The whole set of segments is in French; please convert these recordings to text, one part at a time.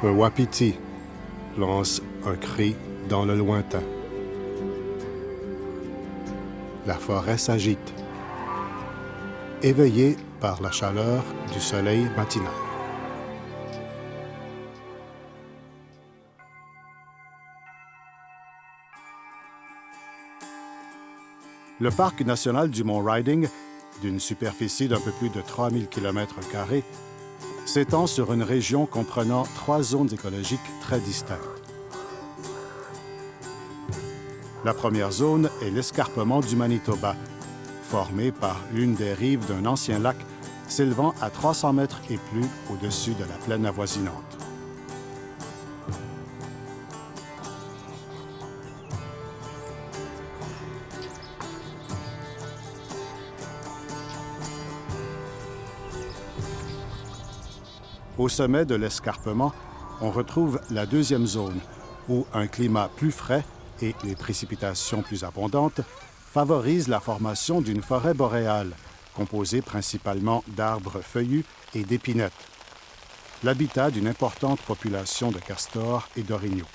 Un wapiti lance un cri dans le lointain. La forêt s'agite, éveillée par la chaleur du soleil matinal. Le parc national du Mont Riding, d'une superficie d'un peu plus de 3000 km², s'étend sur une région comprenant 3 zones écologiques très distinctes. La première zone est l'escarpement du Manitoba, formé par l'une des rives d'un ancien lac s'élevant à 300 mètres et plus au-dessus de la plaine avoisinante. Au sommet de l'escarpement, on retrouve la deuxième zone, où un climat plus frais et les précipitations plus abondantes favorisent la formation d'une forêt boréale, composée principalement d'arbres feuillus et d'épinettes, l'habitat d'une importante population de castors et d'orignaux.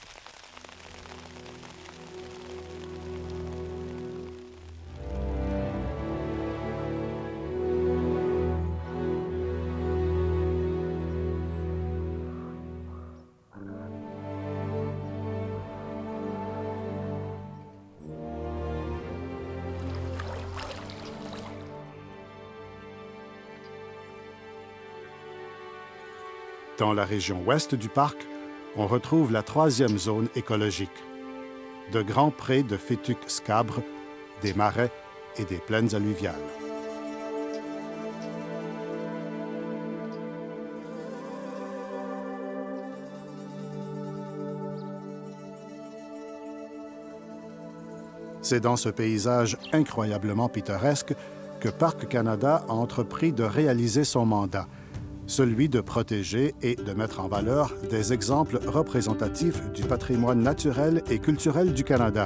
Dans la région ouest du parc, on retrouve la troisième zone écologique. De grands prés de fétuques scabres, des marais et des plaines alluviales. C'est dans ce paysage incroyablement pittoresque que Parc Canada a entrepris de réaliser son mandat, celui de protéger et de mettre en valeur des exemples représentatifs du patrimoine naturel et culturel du Canada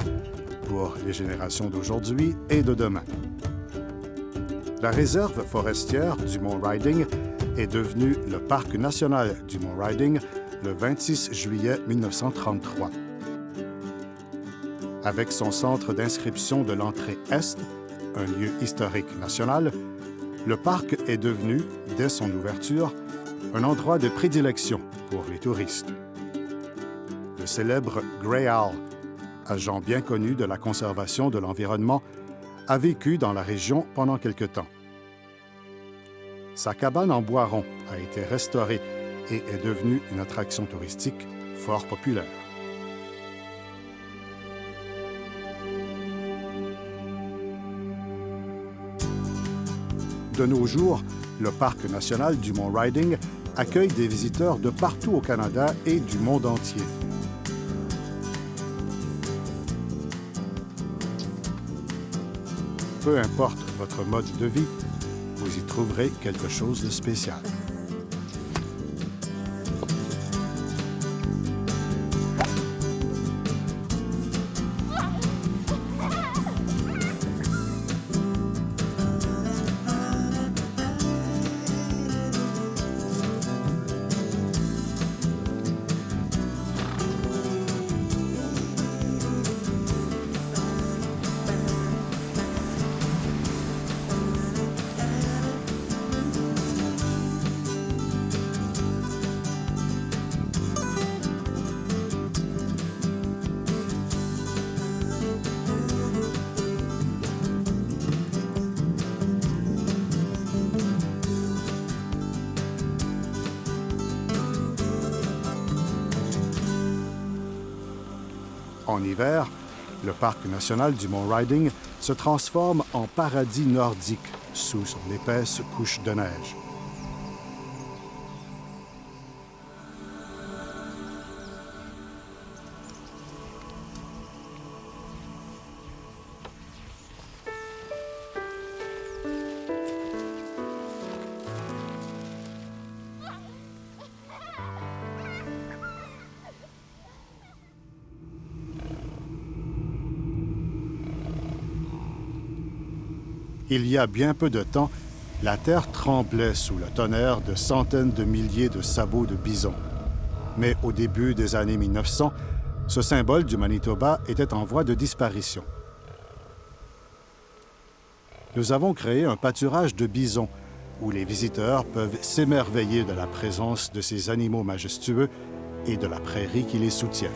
pour les générations d'aujourd'hui et de demain. La réserve forestière du Mont Riding est devenue le Parc national du Mont Riding le 26 juillet 1933. Avec son centre d'inscription de l'entrée Est, un lieu historique national, le parc est devenu, dès son ouverture, un endroit de prédilection pour les touristes. Le célèbre Grey Owl, agent bien connu de la conservation de l'environnement, a vécu dans la région pendant quelque temps. Sa cabane en bois rond a été restaurée et est devenue une attraction touristique fort populaire. De nos jours, le Parc national du Mont Riding accueille des visiteurs de partout au Canada et du monde entier. Peu importe votre mode de vie, vous y trouverez quelque chose de spécial. En hiver, le Parc national du Mont Riding se transforme en paradis nordique sous son épaisse couche de neige. Il y a bien peu de temps, la terre tremblait sous le tonnerre de centaines de milliers de sabots de bison. Mais au début des années 1900, ce symbole du Manitoba était en voie de disparition. Nous avons créé un pâturage de bisons où les visiteurs peuvent s'émerveiller de la présence de ces animaux majestueux et de la prairie qui les soutient.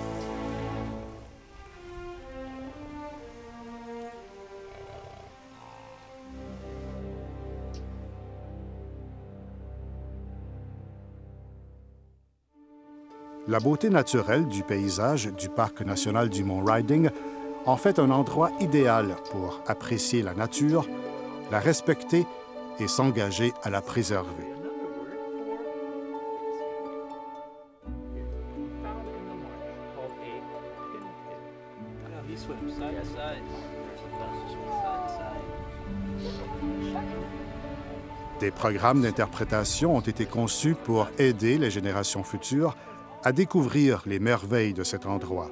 La beauté naturelle du paysage du Parc national du Mont Riding en fait un endroit idéal pour apprécier la nature, la respecter et s'engager à la préserver. Des programmes d'interprétation ont été conçus pour aider les générations futures à découvrir les merveilles de cet endroit.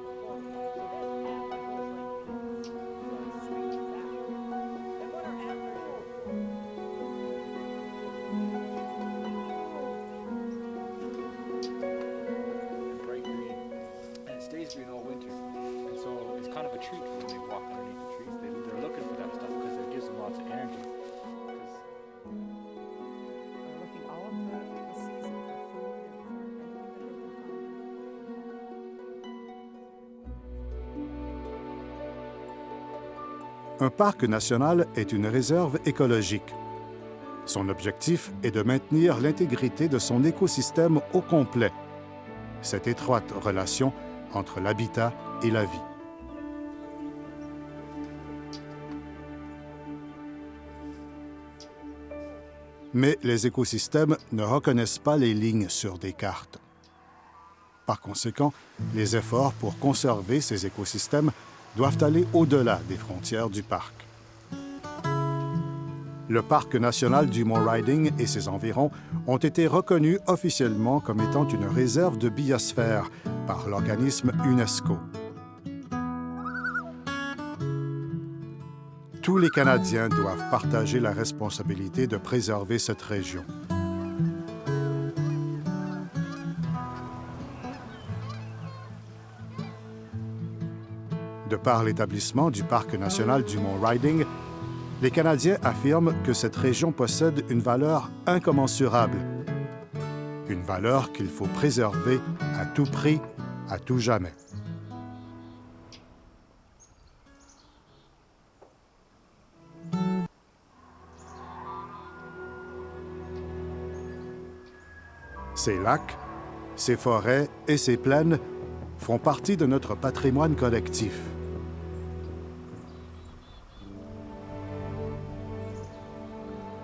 Un parc national est une réserve écologique. Son objectif est de maintenir l'intégrité de son écosystème au complet, cette étroite relation entre l'habitat et la vie. Mais les écosystèmes ne reconnaissent pas les lignes sur des cartes. Par conséquent, les efforts pour conserver ces écosystèmes doivent aller au-delà des frontières du parc. Le Parc national du Mont Riding et ses environs ont été reconnus officiellement comme étant une réserve de biosphère par l'organisme UNESCO. Tous les Canadiens doivent partager la responsabilité de préserver cette région. De par l'établissement du Parc national du Mont Riding, les Canadiens affirment que cette région possède une valeur incommensurable, une valeur qu'il faut préserver à tout prix, à tout jamais. Ces lacs, ces forêts et ces plaines font partie de notre patrimoine collectif.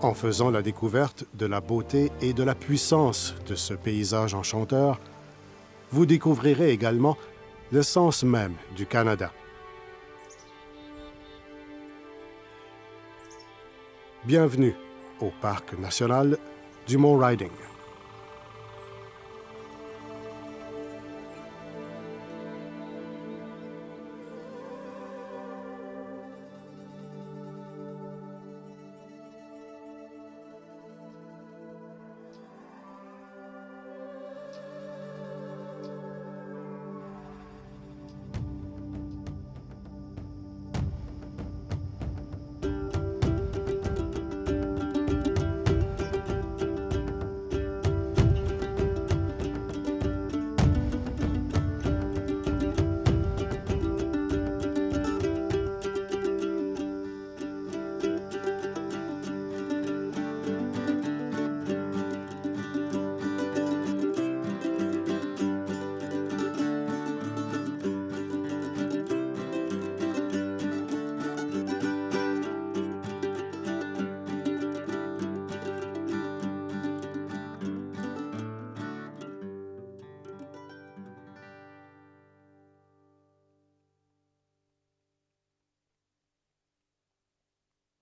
En faisant la découverte de la beauté et de la puissance de ce paysage enchanteur, vous découvrirez également l'essence même du Canada. Bienvenue au Parc national du Mont Riding.